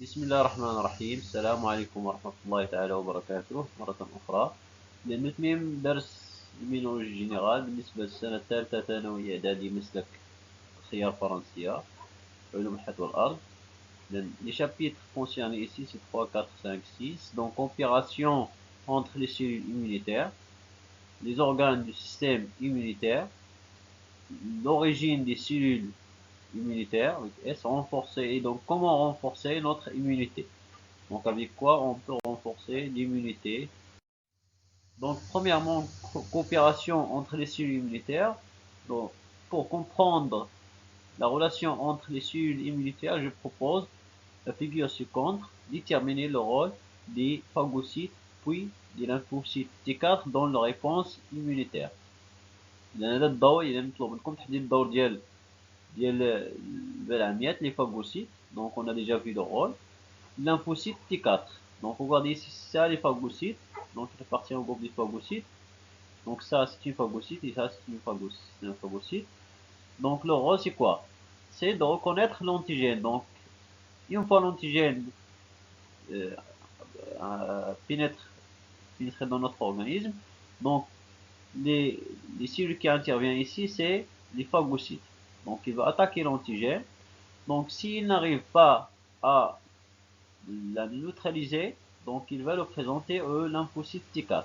بسم الله الرحمن الرحيم. السلام عليكم ورحمة الله تعالى وبركاته مرة أخرى. نتمم درس المينولوجي جينيرال بالنسبة للسنة الثالثة ثانوي إعدادي مسلك خيار فرنسية علوم الحياة والأرض. Les chapitres concernés ici c'est 3, 4, 5, 6. Donc coopération entre les cellules immunitaires, les organes du système immunitaire, l'origine des cellules immunitaires, avec S, renforcer, et donc comment renforcer notre immunité. Donc avec quoi on peut renforcer l'immunité. Donc premièrement, coopération entre les cellules immunitaires. Donc pour comprendre la relation entre les cellules immunitaires, je propose la figure suivante, déterminer le rôle des phagocytes puis des lymphocytes T4 dans la réponse immunitaire. هذا الدور إذا نطلب منكم تحديد الدور ديال البلعميات les phagocytes. Donc on a déjà vu le rôle. Lymphocyte T4. Donc regardez ici, ça les phagocytes. Donc il appartient au groupe des phagocytes. Donc ça c'est une phagocyte et ça c'est un phagocyte. Donc le rôle c'est quoi? C'est de reconnaître l'antigène. Donc une fois l'antigène euh, pénètre dans notre organisme, donc les cellules qui interviennent ici c'est les phagocytes. Donc il va attaquer l'antigène. Donc s'il n'arrive pas à la neutraliser, donc il va le présenter au lymphocyte T4.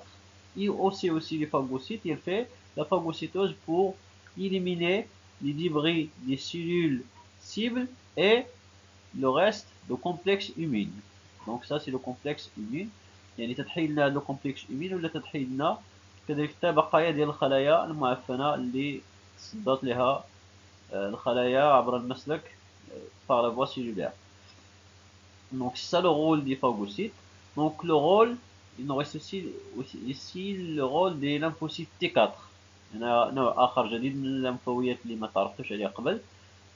Il aussi les phagocytes, il fait la phagocytose pour éliminer les débris des cellules cibles et le reste du complexe immune. Donc ça c'est le complexe immune. يعني تتحيد لنا le complexe immune ولا تتحيد لنا كذلك حتى بقايا ديال الخلايا المعفنة اللي تصدت لها الخلايا عبر المسلك par la voie cellulaire. Donc c'est ça le rôle des phagocytes. Donc le rôle, il nous reste aussi ici le rôle des lymphocytes T4. هنا نوع آخر جديد من الليمفاويات اللي ما تعرفتوش عليه قبل.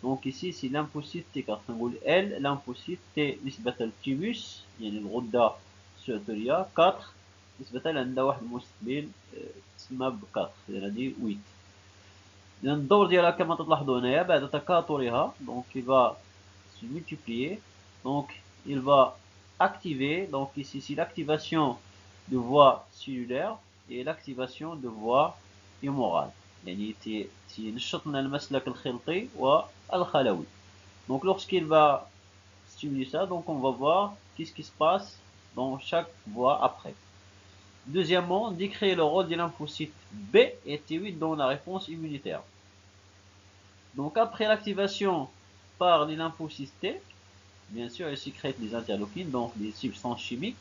Donc ici c'est lymphocyte T4. نقول L lymphocyte T نسبة للتيموس يعني الغدة السيتورية 4 نسبة عندها واحد المستقبل تسمى ب 4 يعني هذه 8. إذا الدور ديالها كما تلاحظوا هنايا بعد تكاثرها donc il va se multiplier. Donc il va activer, donc ici c'est l'activation de voie cellulaire et l'activation de voie humorale. يعني تنشط لنا المسلك الخلطي والخلوي. Donc lorsqu'il va stimuler ça, donc on va voir qu'est-ce qui se passe dans chaque voie après. Deuxièmement, décrire le rôle des lymphocytes B et T8 dans la réponse immunitaire. Donc après l'activation par les lymphocytes T, bien sûr, ils sécrètent les interleukines, donc les substances chimiques.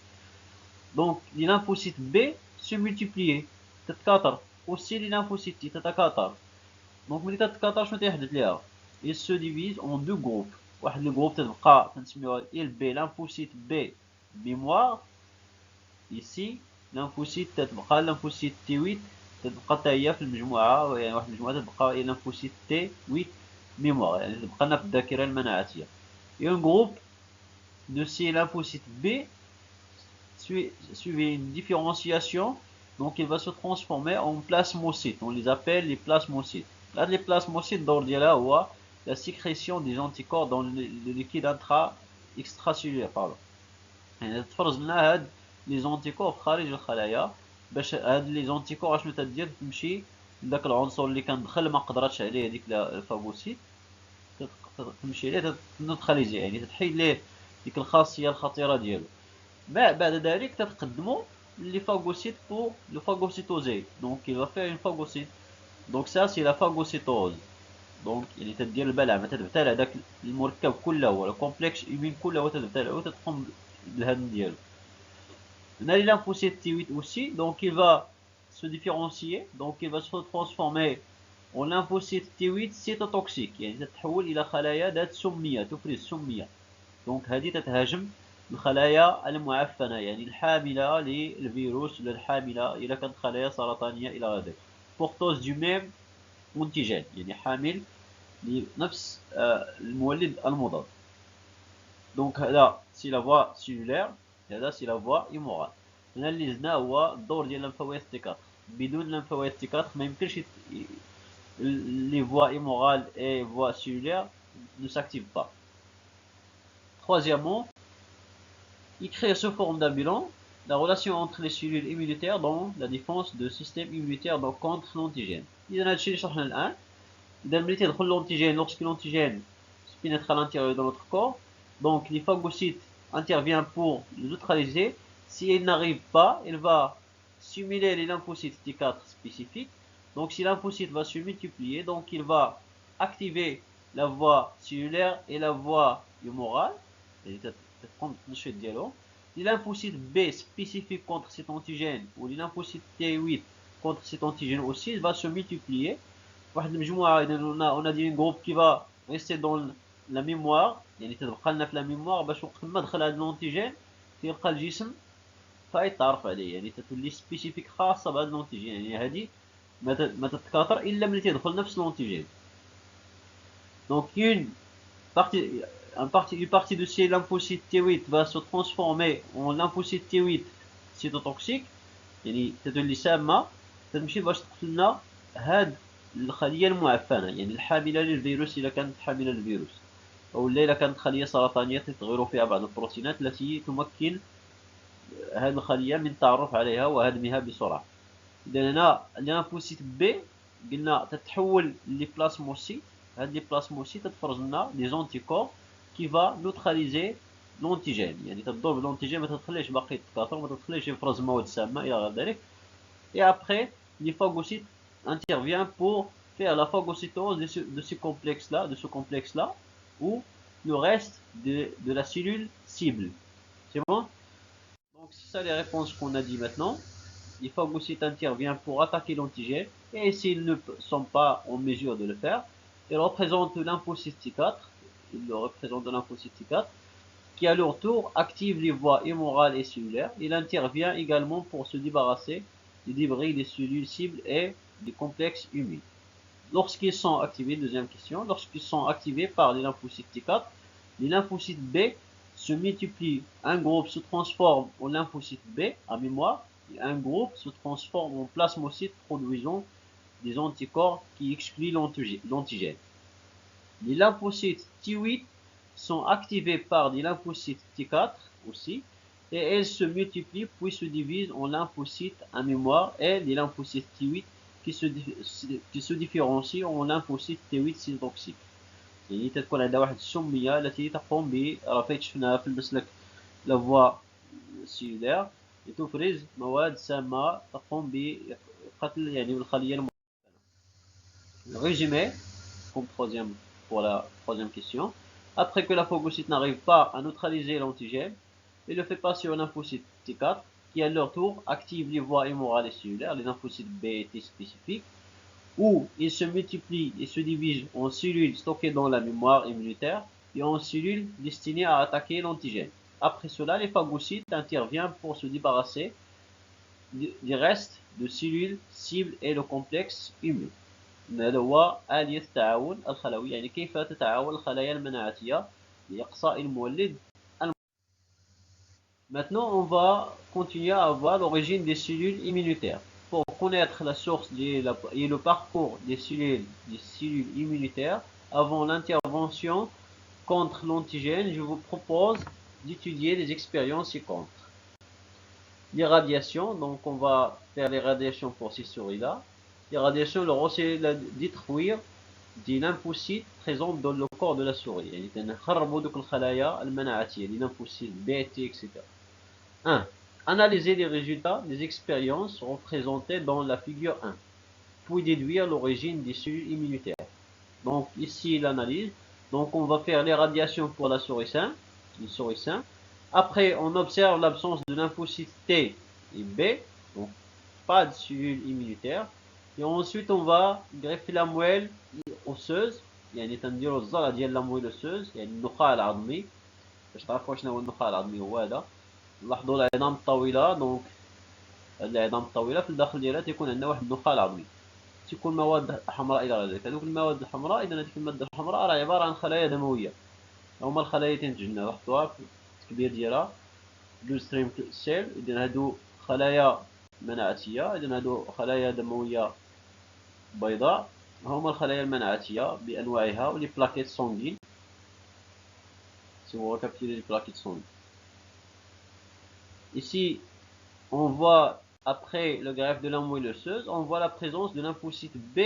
Donc les lymphocytes B se multiplient, تتكاثر. Aussi les lymphocytes T تتكاثر. Donc ملي تتكاثر شنو تيحدث ليها؟ Ils se divisent en deux groupes. واحد الجروب تتبقى تنسميوها LB lymphocyte B mémoire. Ici lymphocyte تتبقى lymphocyte T8 تتبقى حتى هي في المجموعة، يعني واحد المجموعة تتبقى lymphocyte T8 mémoire، يعني تبقى لنا في الذاكرة المناعية. Et un groupe de ces lymphocytes B suivait une différenciation, donc il va se transformer en plasmocytes. On les appelle les plasmocytes. Là, les plasmocytes d'ordre هو la sécrétion des anticorps dans le liquide extracellulaire. Pardon. يعني تفرز لنا هاد لي زونتيكور خارج الخلايا باش هاد لي زونتيكور اشنو تدير تمشي لذاك العنصر اللي كان دخل ما قدرتش عليه هذيك الفاغوسيت تمشي ليه تنوتراليزي، يعني تتحيد ليه ديك الخاصيه الخطيره ديالو. بعد ذلك تتقدموا لي phagocytes pour le phagocytoser. Donc il va faire une phagocyte. Donc ça c'est la phagocytose. Donc اللي تدير البلعمه تتبتلع داك المركب كله ولا الكومبلكس ايمين كله تتبتلع وتتقوم بالهدم ديالو. On a les lymphocytes T8 aussi, donc il va se différencier, donc il va se transformer en lymphocyte T8 cytotoxique، يعني تتحول إلى خلايا ذات سمية تفرز سمية. donc هذه تتهاجم الخلايا المعفنة يعني الحاملة للفيروس ولا الحاملة إذا كانت خلايا سرطانية إلى غير ذلك. porteuse du même antigène يعني حامل لنفس المولد المضاد. donc هذا سي لا فوا سيلولير، هذا سي لا فوا ايمورال. هنا اللي زدنا هو الدور ديال الليمفاويات تي 4. بدون الليمفاويات تي 4 ما يمكنش لي فوا ايمورال اي فوا سيلولير ne s'activent pas. Troisièmement, écrire sous forme d'un bilan la relation entre les cellules immunitaires dans la défense de système immunitaire donc contre l'antigène. إذا هذا الشيء اللي شرحنا الآن. إذا ملي تدخل l'antigène, lorsque l'antigène pénètre à l'intérieur de notre corps, donc les phagocytes interviennent pour le neutraliser. Si elle n'arrive pas, elle va simuler les lymphocytes T4 spécifiques. Donc si lymphocyte va se multiplier, donc il va activer la voie cellulaire et la voie humorale. Les lymphocytes B spécifiques contre cet antigène ou les lymphocytes T8 contre cet antigène aussi, il va se multiplier. On a dit un groupe qui va rester dans la mémoire, يعني تبقى لنا في la mémoire باش وقت ما دخل هذا الانتيجين تلقى الجسم فيتعرف عليه، يعني تولي سبيسيفيك خاصه بهذا الانتيجين، يعني هذه ما تتكاثر الا ملي تدخل نفس الانتيجين. Donc une partie de ces lymphocytes T8 va se transformer en lymphocyte T8 cytotoxique، يعني تتولي سامه تمشي باش تقتل لنا هاد الخليه المعفنه، يعني الحامله للفيروس اذا كانت حامله للفيروس، او اذا كانت خليه سرطانيه تتغير فيها بعض البروتينات التي تمكن هذه الخليه من التعرف عليها وهدمها بسرعه. اذا هنا الليمفوسيت بي قلنا تتحول لبلازموسيت، هاد لي بلازموسيت تفرز لنا لي زونتيكور كي فا نوتراليزي لونتيجين، يعني تدور بالانتيجين ما تخليش باقي يتكاثر، ما تخليش يفرز مواد سامه الى غير ذلك. Et après, les phagocytes interviennent pour faire la phagocytose de ce complexe-là, ou le reste de la cellule cible. C'est bon? Donc, c'est ça les réponses qu'on a dit maintenant. Les phagocytes interviennent pour attaquer l'antigène, et s'ils ne sont pas en mesure de le faire, ils représentent lymphocyte T4, qui à leur tour active les voies hémorales et cellulaires. Il intervient également pour se débarrasser des débris des cellules cibles et des complexes humides. Lorsqu'ils sont activés, deuxième question, lorsqu'ils sont activés par les lymphocytes T4, les lymphocytes B se multiplient. Un groupe se transforme en lymphocyte B en mémoire, et un groupe se transforme en plasmocyte produisant des anticorps qui excluent l'antigène. Les lymphocytes T8 sont activés par des lymphocytes T4 aussi, et elles se multiplient puis se divisent en lymphocytes à mémoire et les lymphocytes T8 qui se différencient en lymphocytes T8 cytotoxiques. يعني تكون عندها واحد السمية التي تقوم برفع شفناها في المسلك لافوا سيلولير لتفرز مواد سامة تقوم بقتل يعني الخلية المعفنة. Résumé, pour la troisième question. Après que la phagocyte n'arrive pas à neutraliser l'antigène, il le fait passer au lymphocyte T4, qui à leur tour active les voies hémorales et cellulaires, les lymphocytes B et T spécifiques, où ils se multiplient et se divisent en cellules stockées dans la mémoire immunitaire et en cellules destinées à attaquer l'antigène. Après cela, les phagocytes interviennent pour se débarrasser des restes de cellules cibles et le complexe immune. هذا هو آلية التعاون الخلوي، يعني كيف تتعاون الخلايا المناعتية لإقصاء المولد. Maintenant, on va continuer à voir l'origine des cellules immunitaires. Pour connaître la source et le parcours des cellules immunitaires avant l'intervention contre l'antigène, je vous propose d'étudier les expériences ci-contre. Les radiations, donc on va faire les radiations pour ces souris-là. Les radiations, leur rôle c'est de détruire des lymphocytes présents dans le corps de la souris. يعني تنخربوا دوك الخلايا المناعتية les lymphocytes B, T, etc. 1. Analyser les résultats des expériences représentées dans la figure 1, puis déduire l'origine des cellules immunitaires. Donc ici l'analyse. Donc on va faire les radiations pour la souris sain, Après on observe l'absence de lymphocytes T et B, donc pas de cellules immunitaires. Et ensuite on va greffer la moelle osseuse، يعني تنديروا الزرع ديال لا مويل اوسوز، يعني النخاع العظمي. باش تعرفوا شنو هو النخاع العظمي هو هذا. لاحظوا العظام الطويله، دونك هاد العظام الطويله في الداخل ديالها تيكون عندنا واحد النخاع العظمي، تيكون مواد حمراء الى غير ذلك. هذوك المواد الحمراء، اذا هذيك الماده الحمراء راه عباره عن خلايا دمويه، هما الخلايا اللي تنتج لنا. لاحظوها في التكبير ديالها بلو ستريم سيل، اذا هادو خلايا مناعتيه، اذا هادو خلايا دمويه بيضاء، هما الخلايا المناعتيه بانواعها، ولي بلاكيت سونغين سي هو كابتيري لي بلاكيت سونغين. Ici, on voit, après le greffe de la moelle osseuse, on voit la présence de lymphocytes B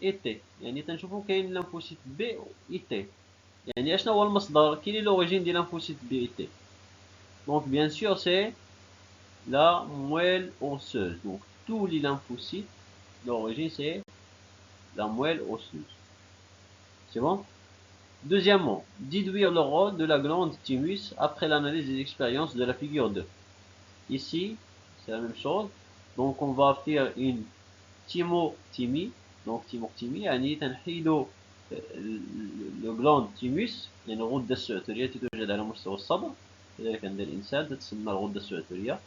et T. يعني تنشوفوا كاين lymphocyte B et T. يعني اشنا هو المصدر كاين l'origine des lymphocytes B et T. Donc bien sûr c'est la moelle osseuse. Donc tous les lymphocytes, l'origine c'est la moelle osseuse. C'est bon? Deuxièmement, déduire le rôle de la glande thymus après l'analyse des expériences de la figure 2. Ici, c'est la même chose. Donc on va faire une thymothymie. Donc thymothymie يعني تنحيد le glande thymus يعني الغدة السعترية توجد على مستوى الصدر كذلك عند الإنسان تتسمى الغدة السعترية.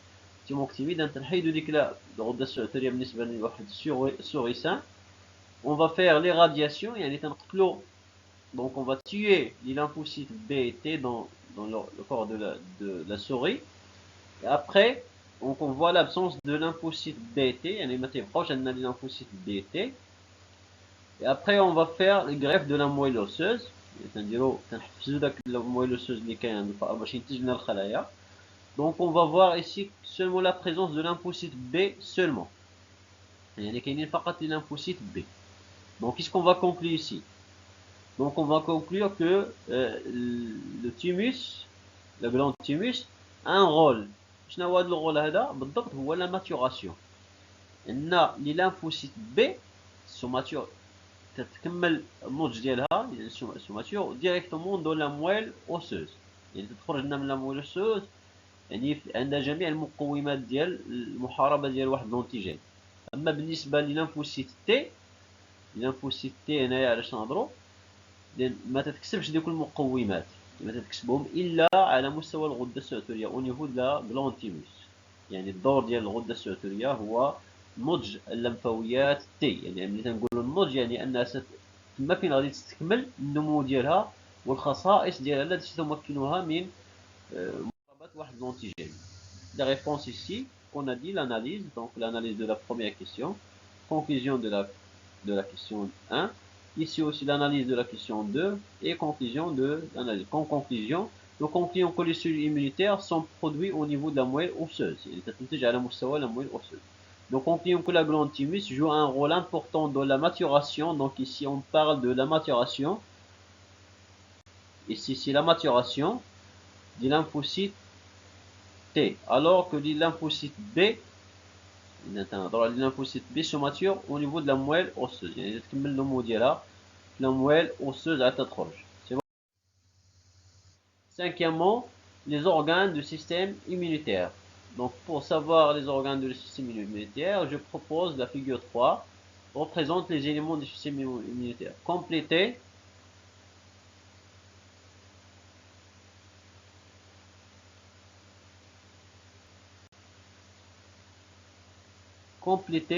thymothymie تنحيد ديك الغدة السعترية بالنسبة لواحد sourissin. On va faire l'irradiation يعني تنقتلو. Donc on va tuer les lymphocytes B et T dans le corps de la souris. Et après, donc on voit l'absence de lymphocytes B et T. يعني ما تيبقاوش عندنا les lymphocytes B et T. Et après, on va faire le greffe de la moelle osseuse. تنحفزوا داك المويل osseuse اللي كاين عند الفأر باش ينتج لنا الخلايا. Donc on va voir ici seulement la présence de lymphocytes B seulement. يعني كاينين فقط les lymphocytes B. Donc qu'est-ce qu'on va conclure ici? Donc on va conclure que le thymus, la glande thymus, a un rôle. شنو هو هذا الرول هذا بالضبط؟ هو la maturation. عندنا les lymphocytes B sont matures تتكمل النضج ديالها سوماتور ديريكتومون دون لا مويل اوسوز. يعني تخرج لنا من لا مويل اوسوز يعني عندها جميع المقومات ديال المحاربه ديال واحد لونتيجين. اما بالنسبه للانفوسيت تي، الانفوسيت تي هنايا علاش نهضروا؟ لان ما تتكسبش ديك المقومات، ما تتكسبهم الا على مستوى الغده السعتريه او نيفو دو غلانتيموس. يعني الدور ديال الغده السعتريه هو نضج اللمفاويات تي. يعني ملي تنقولوا النضج يعني انها تما فين غادي تستكمل النمو ديالها والخصائص ديالها التي تمكنها من محاربه واحد لونتيجين. La réponse ici, on a dit l'analyse, donc l'analyse de la première question, conclusion de la question 1, ici aussi l'analyse de la question 2 et conclusion de l'analyse. En conclusion, nous concluons que les cellules immunitaires sont produits au niveau de la moelle osseuse. Nous concluons que la glande thymus joue un rôle important dans la maturation. Donc ici on parle de la maturation. Ici c'est la maturation des lymphocytes T, alors que les lymphocytes B, les lymphocytes B se maturent au niveau de la moelle osseuse. يعني تكمل النمو ديالها la moelle osseuse à تخرج. C'est bon. Cinquièmement, les organes du système immunitaire. Donc pour savoir les organes du système immunitaire, je propose la figure 3 représente les éléments du système immunitaire. Compléter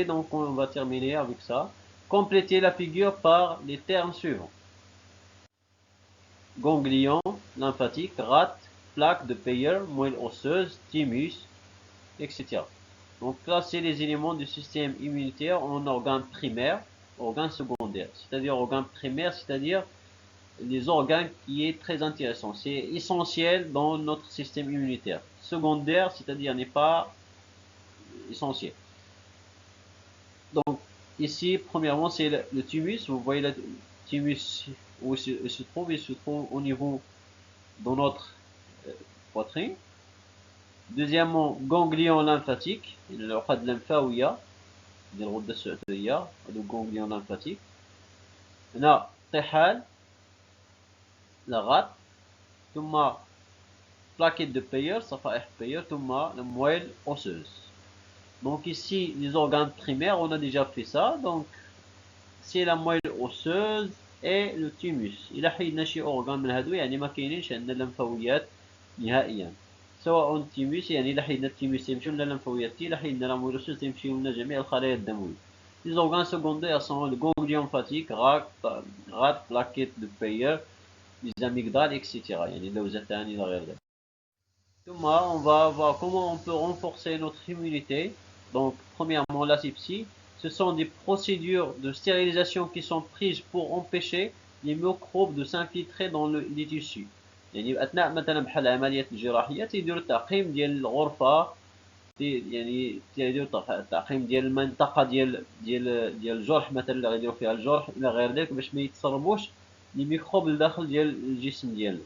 donc on va terminer avec ça. Compléter la figure par les termes suivants. Ganglion lymphatique, rate, plaque de Peyer, moelle osseuse, thymus, etc. Donc là, c'est les éléments du système immunitaire en organes primaires, organes secondaires. C'est-à-dire organes primaires, c'est-à-dire les organes qui est très intéressant. C'est essentiel dans notre système immunitaire. Secondaire, c'est-à-dire n'est pas essentiel. Donc ici, premièrement, c'est le thymus. Vous voyez le thymus où il se trouve? Il se trouve au niveau de notre poitrine. Deuxièmement, ganglion lymphatique. Il n'y a pas de lymphaouia. ديال الغده السعتريه هادو ganglion lymphatique. هنا طحال la rate ثم plaquette de Peyer صفائح Peyer ثم la moelle osseuse. Donc ici les organes primaires on a déjà fait ça. Donc c'est la moelle osseuse et le thymus. إلا حيدنا شي organe من هادو يعني ما كاينينش عندنا اللمفاويات نهائيا. سواء التيموس يعني إلا حيدنا التيموس تيمشيو لنا اللمفاويات تي، إلا حيدنا لا moelle osseuse تيمشيو لنا جميع الخلايا الدموية. Les organes secondaires sont le ganglion lymphatique, rate, plaquette de Peyer, les amygdales, etc. يعني اللوزتان إلى غير ذلك. ثم on va voir comment on peut renforcer notre immunité. Donc premièrement l'asepsie. Ce sont des procédures de stérilisation qui sont prises pour empêcher les microbes de s'infiltrer dans les tissus. يعني اثناء مثلا بحال العمليات الجراحيه تيديروا التعقيم ديال الغرفه، يعني تيديروا التعقيم ديال المنطقه ديال الجرح مثلا اللي غيديروا فيها الجرح الى غير ذلك، باش ما يتسربوش لي ميكروب لداخل ديال الجسم ديالنا.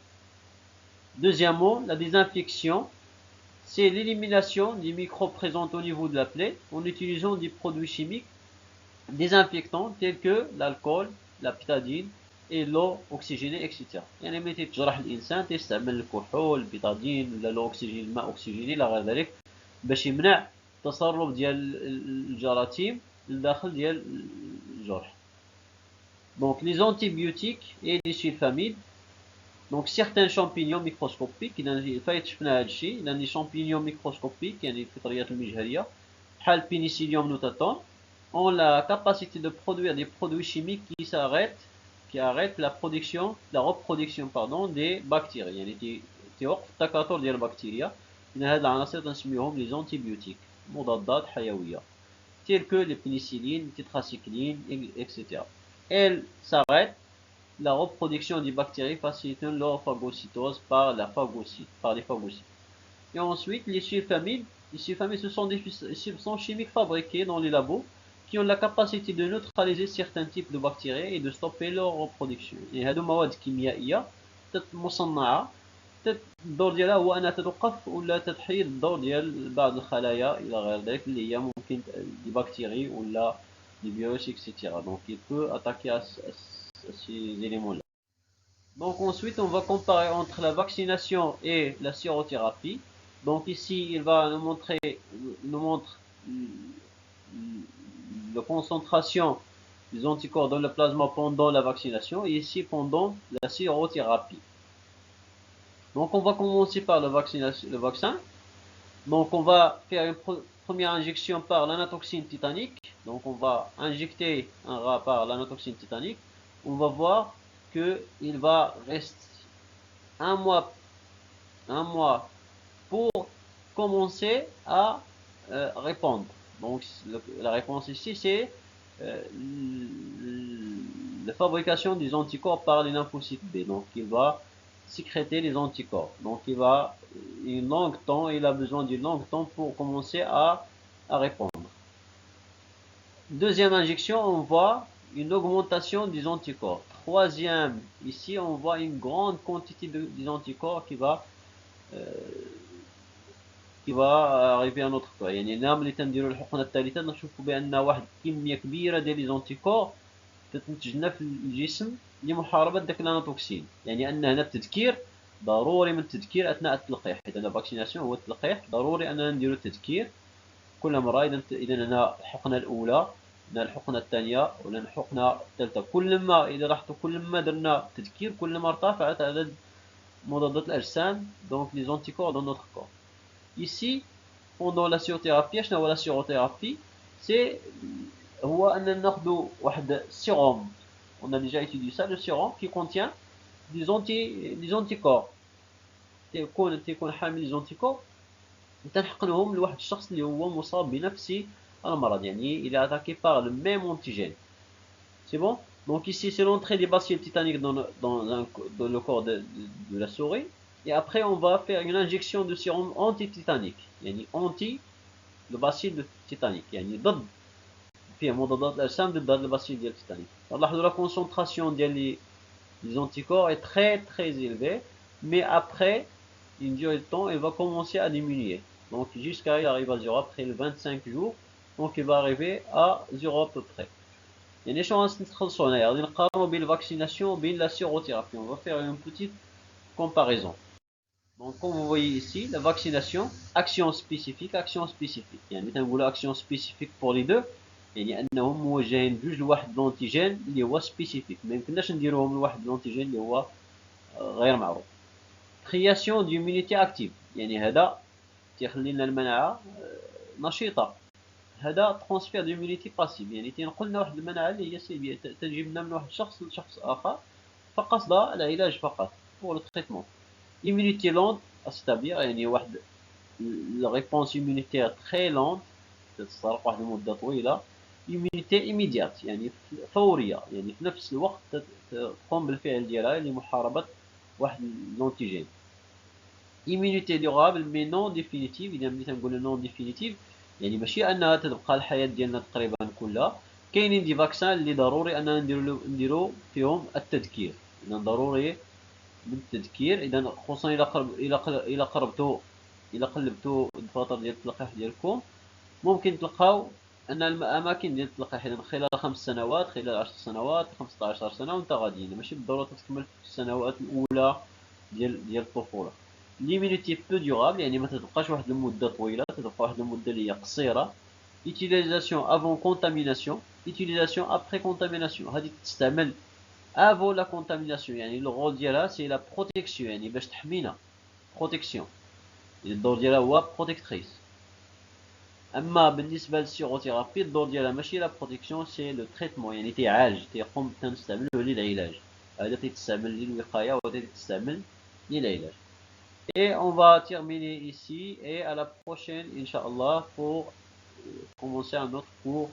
Deuxièmement, la désinfection, c'est l'élimination des microbes présents au niveau de la plaie en utilisant des produits chimiques désinfectants tels que l'alcool, la bétadine et l'eau oxygénée, etc. يعني ملي تيتجرح الانسان تيستعمل الكحول، البيتادين ولا لو اوكسجين، الماء اوكسجيني الى غير ذلك، باش يمنع التسرب ديال الجراثيم لداخل ديال الجرح. Donc les antibiotiques et les sulfamides. Donc certains champignons microscopiques إذا فايت شفنا هذا الشيء، إذا les champignons microscopiques يعني الفطريات المجهرية بحال Penicillium notatum ont la capacité de produire des produits chimiques qui arrêtent la reproduction des bactéries. يعني توقف التكاثر ديال البكتيريا. إذا هاد العناصر تنسميهم les antibiotiques مضادات حيوية tels que les pénicillines, tétracycline, etc. Elles s'arrêtent la reproduction des bactéries facilitant leur phagocytose par les phagocytes. Et ensuite, les sulfamides. Les sulfamides, ce sont des substances chimiques fabriquées dans les labos qui ont la capacité de neutraliser certains types de bactéries et de stopper leur reproduction. يعني هادو مواد كيميائية مصنعة الدور ديالها هو انها تتوقف ولا تحيد الدور ديال بعض الخلايا الى غير ذلك اللي هي ممكن دي بكتيري ولا دي فيروس etc. Donc il peut attaquer à ces éléments là. Donc ensuite, on va comparer entre la vaccination et la sérothérapie. Donc ici, il va nous montre la concentration des anticorps dans le plasma pendant la vaccination et ici pendant la sérothérapie. Donc on va commencer par le vaccin. Donc on va faire une première injection par l'anatoxine tétanique. Donc on va injecter un rat par l'anatoxine tétanique. On va voir qu'il va rester un mois pour commencer à répondre. Donc la réponse ici c'est la fabrication des anticorps par les lymphocytes B. Donc il va sécréter les anticorps. Donc il a besoin d'une longue temps pour commencer à répondre. Deuxième injection, on voit une augmentation des anticorps. Troisième, ici on voit une grande quantité des anticorps qui va arriver à notre corps. يعني نعم اللي تنديروا الحقنه الثالثه نشوفوا بان واحد كميه كبيره ديال لي زونتيكور تتنتج لنا في الجسم لمحاربه داك الاناتوكسين. يعني ان هنا التذكير ضروري من التذكير اثناء التلقيح. اذا الفاكسيناسيون هو التلقيح ضروري اننا نديروا التذكير كل مره. اذا هنا الحقنه الاولى، هنا الحقنه الثانيه ولا الحقنه الثالثه، كل ما اذا لاحظتوا كل ما درنا تذكير كل ما ارتفعت عدد مضادات الاجسام donc les anticorps dans notre corps. Ici pendant la sérothérapie، شنو هو la sérothérapie؟ c'est هو أننا ناخذ واحد sérum. On a déjà étudié ça, le sérum qui contient des anticorps. تيكون حامل les anticorps تنحقنهم لواحد الشخص اللي هو مصاب بنفس المرض. يعني il est attaqué par le même antigène. C'est bon? Donc ici c'est l'entrée des bacilles tétaniques dans le corps de la souris. Et après on va faire une injection de sérum anti-tétanique. يعني anti le bacille tétanique. يعني ضد فيه مضادات الأجسام ضد هاد البacille ديال التيتانيك. لاحظوا la concentration ديال les anticorps est très très élevée, mais après une durée de temps, elle va commencer à diminuer. Donc jusqu'à il arrive à 0 après le 25 jours. Donc il va arriver à 0 à peu près. يعني شنو غنخلصوا هنايا؟ غادي نقارنوا بين الفاكسيناسيون وبين la sérothérapie. On va faire une petite comparaison. Donc comme vous voyez ici, la vaccination, action spécifique. يعني تنقولوا action spécifique pour les deux. يعني انهم موجهين بجوج لواحد لونتيجين اللي هو سبيسيفيك، ما يمكنناش نديروهم لواحد لونتيجين اللي هو غير معروف. كرياسيون ديمونيتي اكتيف، يعني هذا تيخلي لنا المناعه نشيطه. هذا ترانسفير ديمونيتي باسيف، يعني تنقل لنا واحد المناعه اللي هي سلبيه تجيب لنا من واحد الشخص لشخص اخر فقط العلاج فقط pour le traitement. immunité lente c'est-à-dire يعني واحد la réponse immunitaire très lente تستغرق واحد المده طويله. immunité immédiate يعني فوريه، يعني في نفس الوقت تقوم بالفعل ديالها لمحاربه واحد l'antigène. Immunité durable mais non définitive. إذا بديت نقول non définitive يعني ماشي أنها تبقى الحياة ديالنا تقريبا كلها. كاينين دي فاكسان اللي ضروري أننا نديرو فيهم التذكير. إذا ضروري من التذكير. إذا خصوصا إلا قلبتو الدفاتر ديال التلقيح ديالكم ممكن تلقاو أن الأماكن ديال التلقيح إذا خلال 5 سنوات، خلال 10 سنوات، 15 سنة وأنت غادي، ماشي بالضرورة تكمل في السنوات الأولى ديال الطفولة. ليمينيتي بو ديورابل يعني ما تتبقاش واحد المدة طويلة، تتبقى واحد المدة اللي هي قصيرة. utilisation avant contamination، utilisation après contamination. هذه تستعمل avant la contamination يعني لو رول ديالها سي لا بروتيكسيون يعني باش تحمينا بروتيكسيون. الدور ديالها هو بروتيكتريس. اما بالنسبه للسيروثيرابي الدور ديالها ماشي لا بروتيكسيون سي لو تريتمون يعني تيعالج تيقوم تنستعملو للعلاج. هذا تيتستعمل للوقايه وهذا تيتستعمل للعلاج. Et on va terminer ici et à la prochaine, Inch'Allah, pour commencer un autre cours